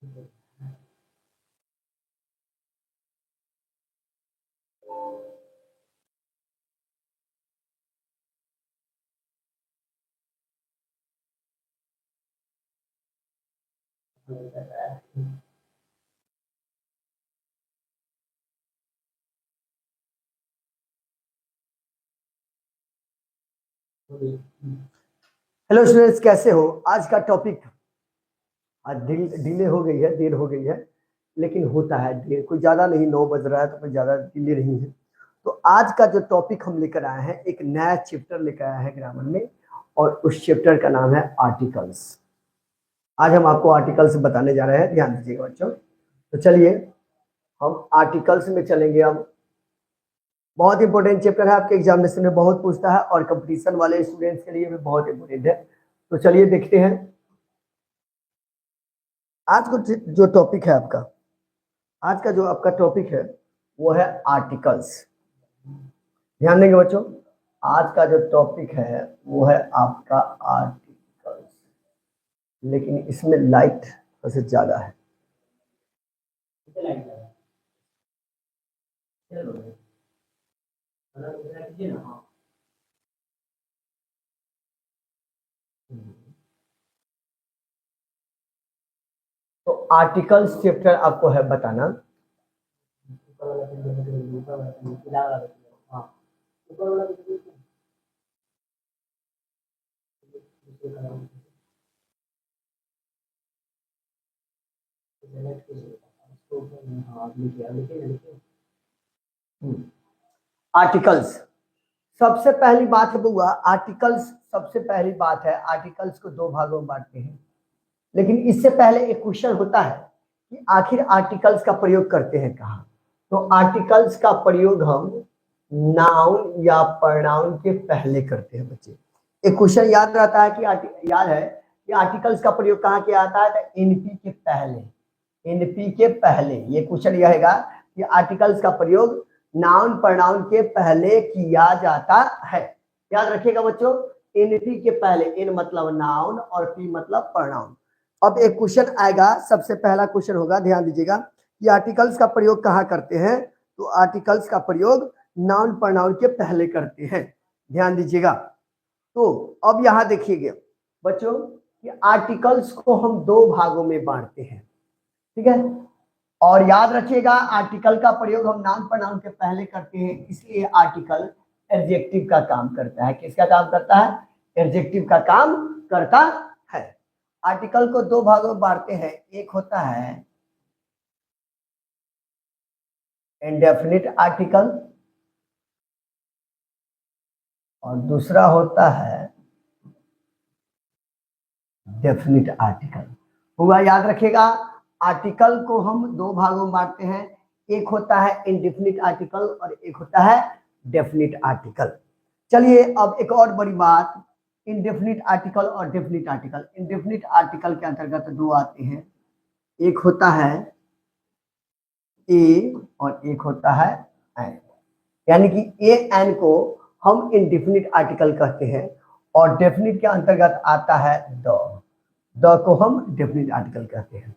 Hello students, कैसे हो? आज का टॉपिक आज डिले हो गई है, देर हो गई है, लेकिन होता है देर, कोई ज़्यादा नहीं, 9 बज रहा है तो कोई ज़्यादा डिले नहीं है। तो आज का जो टॉपिक हम लेकर आए हैं, एक नया चैप्टर लेकर आए हैं ग्रामर में, और उस चैप्टर का नाम है आर्टिकल्स। आज हम आपको आर्टिकल्स बताने जा रहे हैं, ध्यान दीजिएगा बच्चों। तो चलिए हम आर्टिकल्स में चलेंगे। अब बहुत इंपॉर्टेंट चैप्टर है, आपके एग्जामिनेशन में बहुत पूछता है और कंपटीशन वाले स्टूडेंट्स के लिए भी बहुत इंपॉर्टेंट है। तो चलिए देखते हैं आज को जो टॉपिक है आपका। आज का जो आपका टॉपिक है वो है आर्टिकल्स। ध्यान देंगे बच्चों, आज का जो टॉपिक है वो है आपका आर्टिकल्स, लेकिन इसमें लाइट सबसे ज्यादा है। तो आर्टिकल्स चैप्टर आपको है बताना। आर्टिकल्स सबसे पहली बात है बुआ, आर्टिकल्स सबसे पहली बात है, आर्टिकल्स को दो भागों में बांटते हैं। लेकिन इससे पहले एक क्वेश्चन होता है कि आखिर आर्टिकल्स का प्रयोग करते हैं कहाँ? तो आर्टिकल्स का प्रयोग हम नाउन या प्रोनाउन के पहले करते हैं बच्चे। एक क्वेश्चन याद रहता है कि याद है कि आर्टिकल्स का प्रयोग कहाँ किया जाता है? तो एनपी के पहले, एनपी के पहले। ये क्वेश्चन यह रहेगा कि आर्टिकल्स का प्रयोग नाउन प्रोनाउन के पहले किया जाता है। याद रखिएगा बच्चों, एनपी के पहले, एन मतलब नाउन और पी मतलब प्रोनाउन। अब एक क्वेश्चन आएगा, सबसे पहला क्वेश्चन होगा, ध्यान दीजिएगा कि आर्टिकल्स का प्रयोग कहाँ करते हैं? तो आर्टिकल्स का प्रयोग नाउन प्रोनाउन के पहले करते हैं। ध्यान दीजिएगा। तो अब यहां देखिएगा बच्चों कि आर्टिकल्स को हम दो भागों में बांटते हैं, ठीक है? और याद रखिएगा आर्टिकल का प्रयोग हम नाउन प्रोनाउन के पहले करते हैं, इसलिए आर्टिकल एडजेक्टिव का काम करता है। किसका काम करता है? एडजेक्टिव का काम करता है। आर्टिकल को दो भागों में बांटते हैं, एक होता है इंडेफिनिट आर्टिकल और दूसरा होता है डेफिनिट आर्टिकल। हुआ, याद रखिएगा आर्टिकल को हम दो भागों में बांटते हैं, एक होता है इंडेफिनिट आर्टिकल और एक होता है डेफिनिट आर्टिकल। चलिए अब एक और बड़ी बात, इंडेफिनिट आर्टिकल और डेफिनिट आर्टिकल। इंडेफिनिट आर्टिकल के अंतर्गत दो आते हैं, एक होता है ए और एक होता है एन। यानी कि ए एन को हम इंडेफिनिट आर्टिकल कहते हैं और डेफिनिट के अंतर्गत आता है द को हम डेफिनिट आर्टिकल कहते हैं,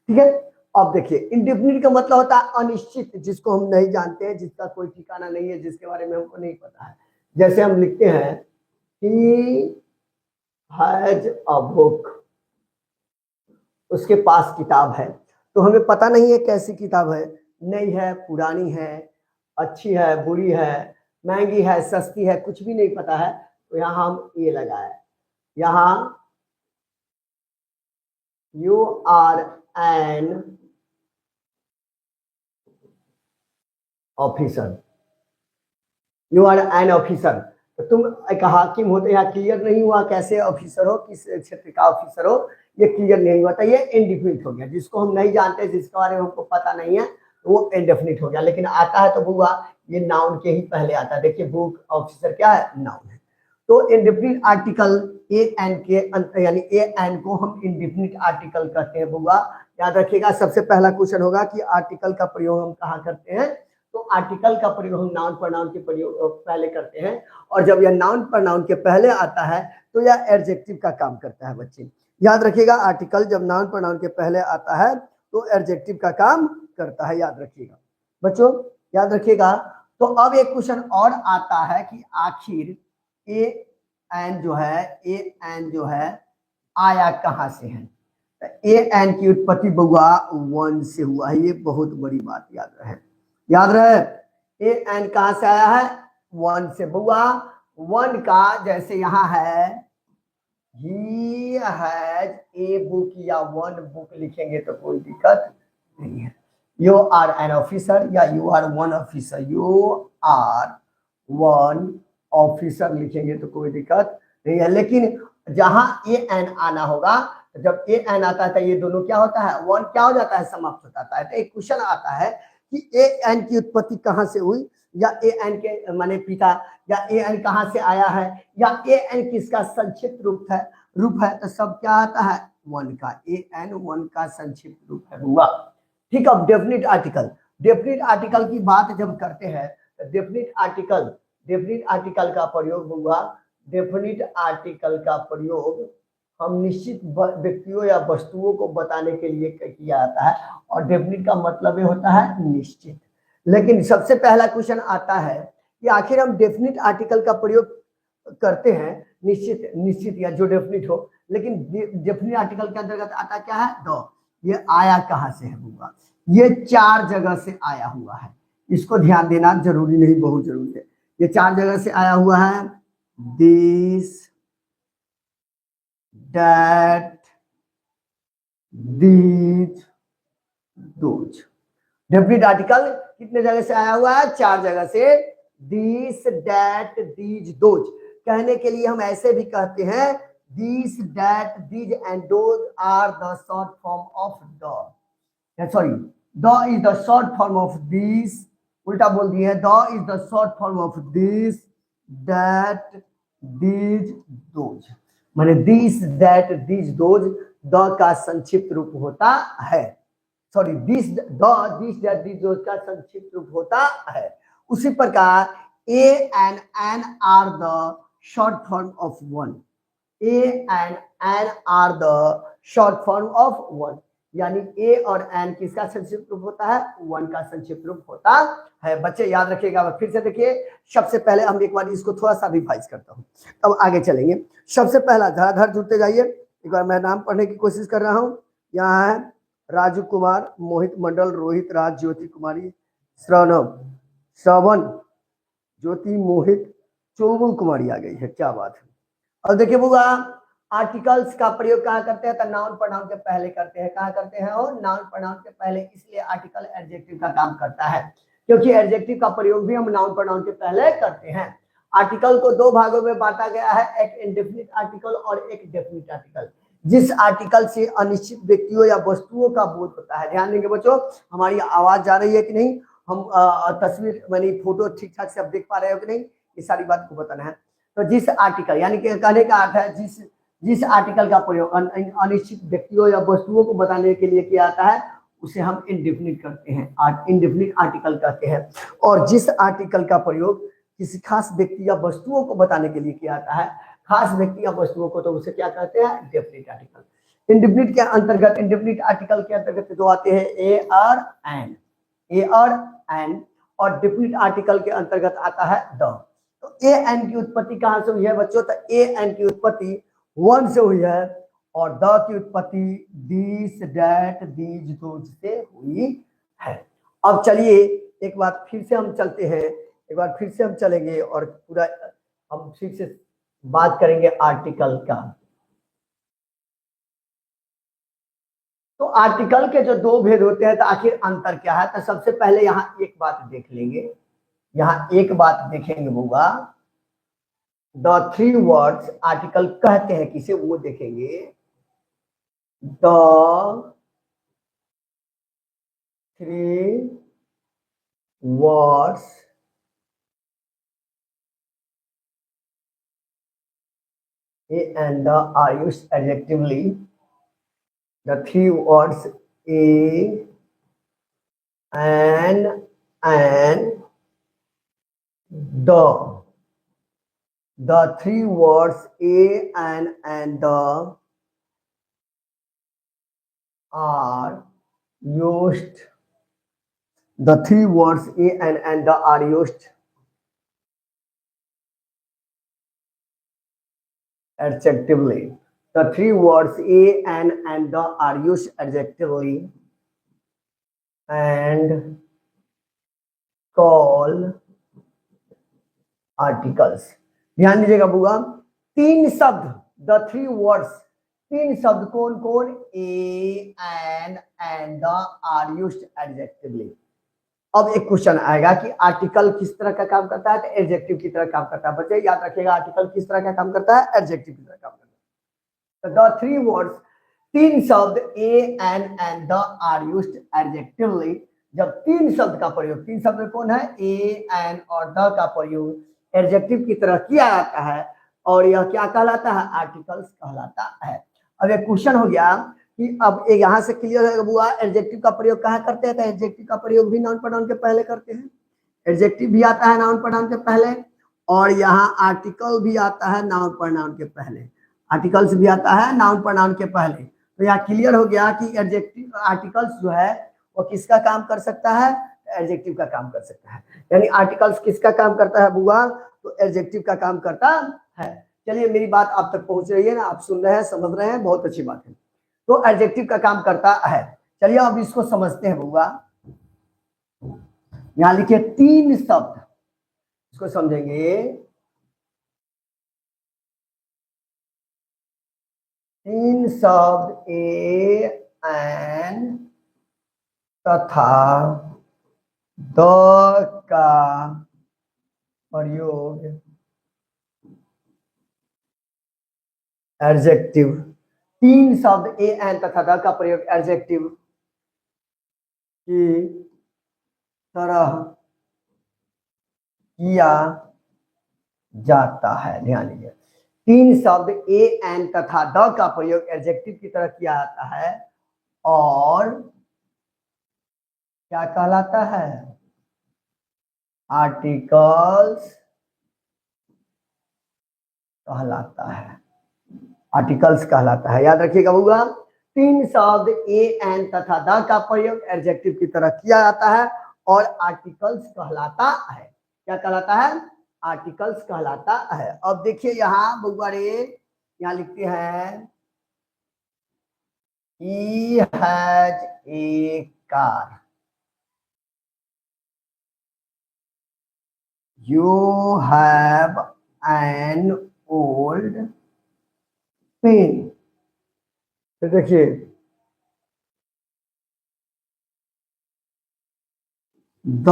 ठीक है? अब देखिए इंडेफिनिट का मतलब होता है अनिश्चित, जिसको हम नहीं जानते हैं, जिसका कोई ठिकाना नहीं है, जिसके बारे में हमको नहीं पता है। जैसे हम लिखते हैं ही हैज अ बुक, उसके पास किताब है, तो हमें पता नहीं है कैसी किताब है, नई है, पुरानी है, अच्छी है, बुरी है, महंगी है, सस्ती है, कुछ भी नहीं पता है। तो यहाँ हम ये लगाए, यहाँ you are an officer, you are an officer. तो तुम एक हाकिम होते, यहाँ क्लियर नहीं हुआ कैसे ऑफिसर हो, किस क्षेत्र का ऑफिसर हो, ये क्लियर नहीं हुआ, तो ये इंडेफिनिट हो गया। जिसको हम नहीं जानते, जिसके बारे में हमको पता नहीं है, तो वो इंडेफिनिट हो गया। लेकिन आता है तो बुआ ये नाउन के ही पहले आता है। देखिए बुक, ऑफिसर क्या है? नाउन है। तो इंडेफिनिट आर्टिकल ए एन के यानी ए एन को हम इंडेफिनिट आर्टिकल कहते हैं बुआ। याद रखिएगा सबसे पहला क्वेश्चन होगा कि आर्टिकल का प्रयोग हम कहाँ करते हैं? तो आर्टिकल का प्रयोग हम नाउन प्रोनाउन के प्रयोग पहले करते हैं, और जब यह नाउन प्रोनाउन के पहले आता है तो यह एडजेक्टिव का काम करता है बच्चे। याद रखिएगा आर्टिकल जब नाउन प्रोनाउन के पहले आता है तो एडजेक्टिव का काम करता है, याद रखिएगा बच्चों, याद रखिएगा। तो अब एक क्वेश्चन और आता है कि आखिर ए एन जो है आया कहां से है। ए एन की उत्पत्ति बउआ वन से हुआ है, ये बहुत बड़ी बात याद रहे। ए एन कहां से आया है, वन से बउआ। वन का जैसे यहाँ है ही हैज ए बुक या वन बुक लिखेंगे तो कोई दिक्कत नहीं है। यू आर एन ऑफिसर या you are one officer, you are one officer लिखेंगे तो कोई दिक्कत नहीं है। लेकिन जहां ए एन आना होगा, जब ए एन आता है तो ये दोनों क्या होता है, वन क्या हो जाता है, समाप्त हो जाता है। तो एक क्वेश्चन आता है कि ए एन की उत्पत्ति कहां से हुई, या ए एन के माने पिता, या ए एन कहां से आया है, या ए एन किसका संक्षिप्त रूप है। तो सब क्या आता है, वन का, ए एन वन का संक्षिप्त रूप है हुआ। ठीक है। अब डेफिनिट आर्टिकल की बात जब करते हैं तो डेफिनिट आर्टिकल का प्रयोग हुआ। डेफिनिट आर्टिकल का प्रयोग हम निश्चित व्यक्तियों या वस्तुओं को बताने के लिए किया जाता है, और डेफिनिट का मतलब ये होता है निश्चित। लेकिन सबसे पहला क्वेश्चन आता है कि आखिर हम डेफिनिट आर्टिकल का प्रयोग करते हैं निश्चित या जो डेफिनिट हो, लेकिन डेफिनिट आर्टिकल के अंतर्गत आता क्या है, द। ये आया कहां से है बउआ, ये 4 जगह से आया हुआ है, इसको ध्यान देना जरूरी नहीं, बहुत जरूरी है। ये 4 जगह से आया हुआ है, this, that, these, those. Definite article कितने जगह से आया हुआ है, 4 जगह से। दिस, दैट, दीज, दोज कहने के लिए हम ऐसे भी कहते हैं, this, that, these and those are the short form of the, sorry, the is the short form of this, उल्टा बोल दिए, the is the short form of this, that, these, those. माने this, that, these, those the का संक्षिप्त रूप होता है, सॉरी, दिस दैट दीज दोज का संक्षिप्त रूप होता है। उसी प्रकार A and N are the short form of one, A and N are the short form of one, यानी ए और एन किसका संक्षिप्त रूप होता है, वन का संक्षिप्त रूप होता है। बच्चे याद रखिएगा। फिर से देखिए, सबसे पहले हम एक बार इसको थोड़ा सा रिवाइज करता हूँ, अब आगे चलेंगे। सबसे पहला धड़ाधड़ जुड़ते जाइए, एक बार मैं नाम पढ़ने की कोशिश कर रहा हूँ। यहाँ है राजू कुमार, मोहित मंडल, रोहित राज, ज्योति कुमारी, श्रवण, ज्योति, मोहित, चौगुन कुमारी आ गई है, क्या बात है। अब देखिए बुआ, आर्टिकल्स का प्रयोग कहाँ करते हैं, तो नाउन प्रोनाउन के पहले करते हैं। कहाँ करते हैं, और नाउन प्रोनाउन के पहले, इसलिए आर्टिकल एडजेक्टिव का काम करता है, क्योंकि एडजेक्टिव का प्रयोग भी हम नाउन प्रोनाउन के पहले करते हैं। आर्टिकल को 2 भागों में बांटा गया है, एक इंडेफिनिट आर्टिकल और एक डेफिनिट आर्टिकल। जिस आर्टिकल से अनिश्चित व्यक्तियों या वस्तुओं का बोध होता है। ध्यान देंगे बच्चों, हमारी आवाज जा रही है कि नहीं, हम तस्वीर मानी फोटो ठीक ठाक से अब देख पा रहे हो कि नहीं, ये सारी बात को बताना है। तो जिस आर्टिकल, यानी कि कहने का अर्थ है जिस आर्टिकल का प्रयोग अनिश्चित व्यक्तियों या वस्तुओं को बताने के लिए किया जाता है, उसे हम इंडेफिनिट करते हैं, इंडेफिनिट आर्टिकल कहते हैं। और जिस आर्टिकल का प्रयोग किसी खास व्यक्ति या वस्तुओं को बताने के लिए किया जाता है, खास व्यक्ति या वस्तुओं को, तो उसे क्या कहते हैं, डेफिनिट आर्टिकल। इंडेफिनिट के अंतर्गत, इंडेफिनिट आर्टिकल के अंतर्गत जो आते हैं ए और एन, ए और एन, और डेफिनिट आर्टिकल के अंतर्गत आता है द। तो ए एन की उत्पत्ति कहां से हुई है बच्चों, तो ए एन की उत्पत्ति वन से हुई है, और द की उत्पत्ति दिस, दैट, दीज, दोज से हुई है। अब चलिए एक बार फिर से हम चलते हैं, एक बार फिर से हम चलेंगे और पूरा हम फिर से बात करेंगे आर्टिकल का। तो आर्टिकल के जो 2 भेद होते हैं, तो आखिर अंतर क्या है, तो सबसे पहले यहाँ एक बात देख लेंगे, यहाँ एक बात देखेंगे बुआ, द 3 वर्ड्स आर्टिकल कहते हैं किसे, वो देखेंगे। The 3 words A and the are used adjectively. The 3 words A and the 3 words A and the are used, the three words a and the are used adjectively. The three words a and the are used adjectively and call articles. ध्यान दीजिएगा बुआ, तीन शब्द, the three words, तीन शब्द कौन कौन, A and the are used adjectively. अब एक क्वेश्चन आएगा कि आर्टिकल किस तरह का काम करता है, तो एडजेक्टिव की तरह काम करता है। बच्चे याद रखिएगा, आर्टिकल किस तरह का काम करता है, एडजेक्टिव की तरह काम करता है। तो द थ्री वर्ड्स, तीन शब्द A and the are used adjectively. जब तीन शब्द का प्रयोग, तीन शब्द में कौन है, ए एंड और द का प्रयोग एडजेक्टिव की तरह किया जाता है, और यह क्या कहलाता है, आर्टिकल्स कहलाता है। अब एक क्वेश्चन हो गया कि अब एक यहाँ से क्लियर है बुआ, एडजेक्टिव का प्रयोग कहाँ करते हैं, तो एडजेक्टिव का प्रयोग भी नाउन प्रोनाउन के पहले करते हैं। एडजेक्टिव भी आता है नाउन प्रोनाउन के पहले, और यहाँ आर्टिकल भी आता है नाउन प्रोनाउन के पहले। आर्टिकल्स भी आता है नाउन प्रोनाउन के पहले। तो यहाँ क्लियर हो गया कि एडजेक्टिव आर्टिकल्स जो है वो किसका काम कर सकता है, एडजेक्टिव का काम कर सकता है। यानी आर्टिकल्स किसका काम करता है बुआ, तो एडजेक्टिव का काम करता है। चलिए मेरी बात आप तक पहुंच रही है ना, आप सुन रहे हैं, समझ रहे हैं, बहुत अच्छी बात है। तो एडजेक्टिव का काम करता है। चलिए अब इसको समझते हैं बुआ। यहां लिखिए तीन शब्द, इसको समझेंगे। तीन शब्द ए एन तथा द का प्रयोग एडजेक्टिव, तीन शब्द ए एन तथा द का प्रयोग एडजेक्टिव की तरह किया जाता है। ध्यान दीजिए, तीन शब्द ए एन तथा द का प्रयोग एडजेक्टिव की तरह किया जाता है, और क्या कहलाता है, आर्टिकल्स कहलाता है। आर्टिकल्स कहलाता है, याद रखिएगा बुआ। तीन शब्द ए एन तथा द का प्रयोग एडजेक्टिव की तरह किया जाता है, और आर्टिकल्स कहलाता है। क्या कहलाता है, आर्टिकल्स कहलाता है। अब देखिए यहाँ बुआ रे, यहाँ लिखते हैं he has a car, you have an old pen। तो देखिए द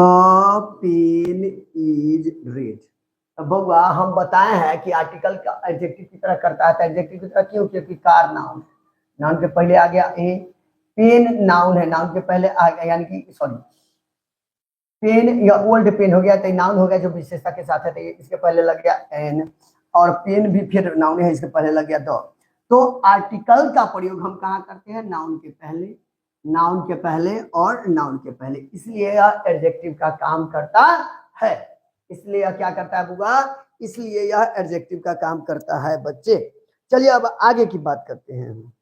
पेन इज रेड। अब बउआ हम बताए हैं कि आर्टिकल का एडजेक्टिव की तरह करता है, तो एडजेक्टिव की तरह क्यों, क्योंकि कार नाउन है, नाउन के पहले आ गया ए, पेन नाउन है, नाउन के पहले आ गया, यानी कि सॉरी पेन या ओल्ड पेन हो गया, तो नाउन हो गया जो विशेषता के साथ है, तो इसके पहले लग गया एन, और पेन भी फिर नाउन है, इसके पहले लग गया द। तो आर्टिकल का प्रयोग हम कहाँ करते हैं, नाउन के पहले, नाउन के पहले और नाउन के पहले, इसलिए यह एडजेक्टिव का काम करता है। इसलिए यह क्या करता है बुआ, इसलिए यह एडजेक्टिव का काम करता है बच्चे। चलिए अब आगे की बात करते हैं।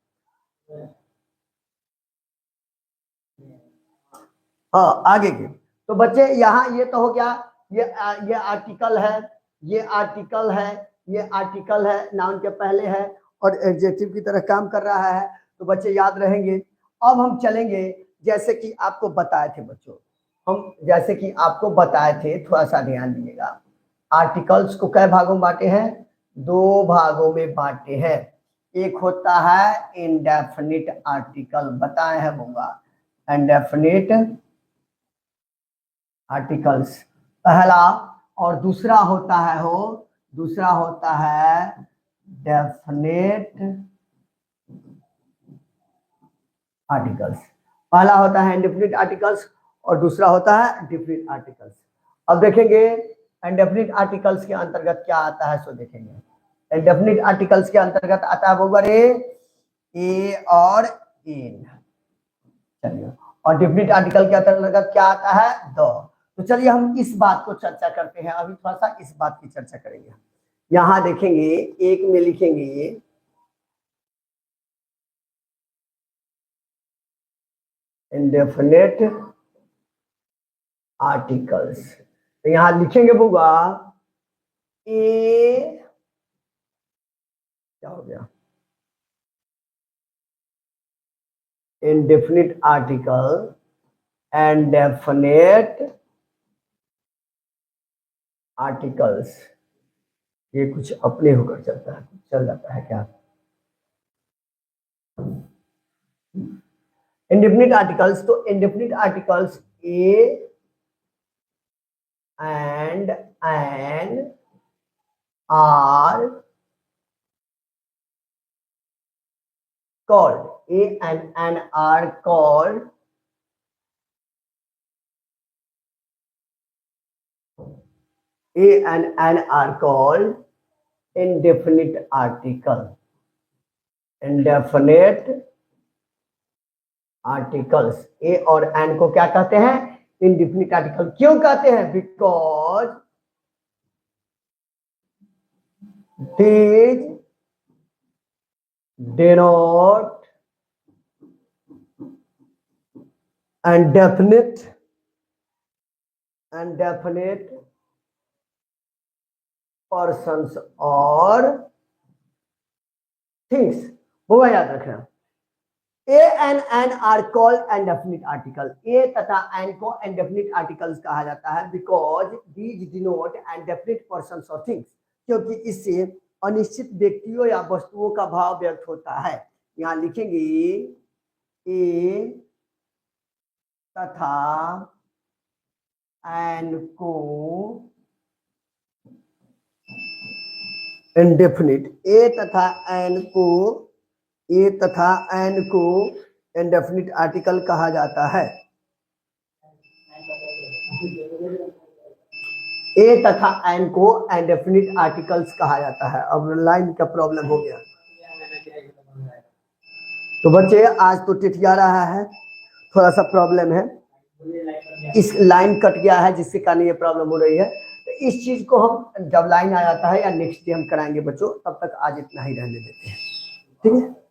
हाँ आगे की, तो बच्चे यहाँ ये तो हो गया, ये आर्टिकल है, ये आर्टिकल है, ये आर्टिकल है, नाउन के पहले है और एडजेक्टिव की तरह काम कर रहा है। तो बच्चे याद रहेंगे। अब हम चलेंगे, जैसे कि आपको बताए थे बच्चों, हम जैसे कि आपको बताए थे, थोड़ा सा ध्यान दीजिएगा। आर्टिकल्स को कई भागों में बांटे हैं, दो भागों में बांटे हैं। एक होता है इंडेफिनिट आर्टिकल, बताए हैं बुआ, इंडेफिनिट आर्टिकल्स पहला, और दूसरा होता है दूसरा होता है डेफिनेट आर्टिकल्स। पहला होता है इंडेफिनिट आर्टिकल्स और दूसरा होता है डेफिनिट आर्टिकल्स। अब देखेंगे इंडेफिनिट आर्टिकल्स के अंतर्गत क्या आता है, सो देखेंगे। इंडेफिनिट आर्टिकल्स के अंतर्गत आता है बउआ रे ए और इन। चलिए, और डेफिनिट आर्टिकल के अंतर्गत क्या आता है, द। तो चलिए हम इस बात को चर्चा करते हैं, अभी थोड़ा सा इस बात की चर्चा करेंगे। यहां देखेंगे, एक में लिखेंगे इंडेफिनिट आर्टिकल्स। तो यहां लिखेंगे बुआ ए, क्या हो गया, indefinite article and definite articles, ये कुछ अपने होकर चलता है, चल जाता है क्या। indefinite articles, तो indefinite articles a and an are called, a and an are called a and an are called indefinite article, indefinite articles. A और एन को क्या कहते हैं, इंडेफिनिट आर्टिकल। क्यों कहते हैं, because these denote indefinite persons or things। वो याद रखना, A and N are called indefinite article. A तथा एन को इंडेफिनिट आर्टिकल्स कहा जाता है because these denote indefinite persons or things, क्योंकि इससे अनिश्चित व्यक्तियों या वस्तुओं का भाव व्यक्त होता है। यहाँ लिखेंगे ए तथा एन को इंडेफिनिट, ए तथा एन को इंडेफिनिट आर्टिकल कहा जाता है। ए तथा एन को इंडेफिनिट आर्टिकल्स कहा जाता है। अब लाइन का प्रॉब्लम हो गया, तो बच्चे आज तो टिटिया रहा है, थोड़ा सा प्रॉब्लम है, इस लाइन कट गया है जिसके कारण ये प्रॉब्लम हो रही है। तो इस चीज को हम जब लाइन आ जाता है या नेक्स्ट डे हम कराएंगे बच्चों, तब तक आज इतना ही रहने देते हैं, ठीक है।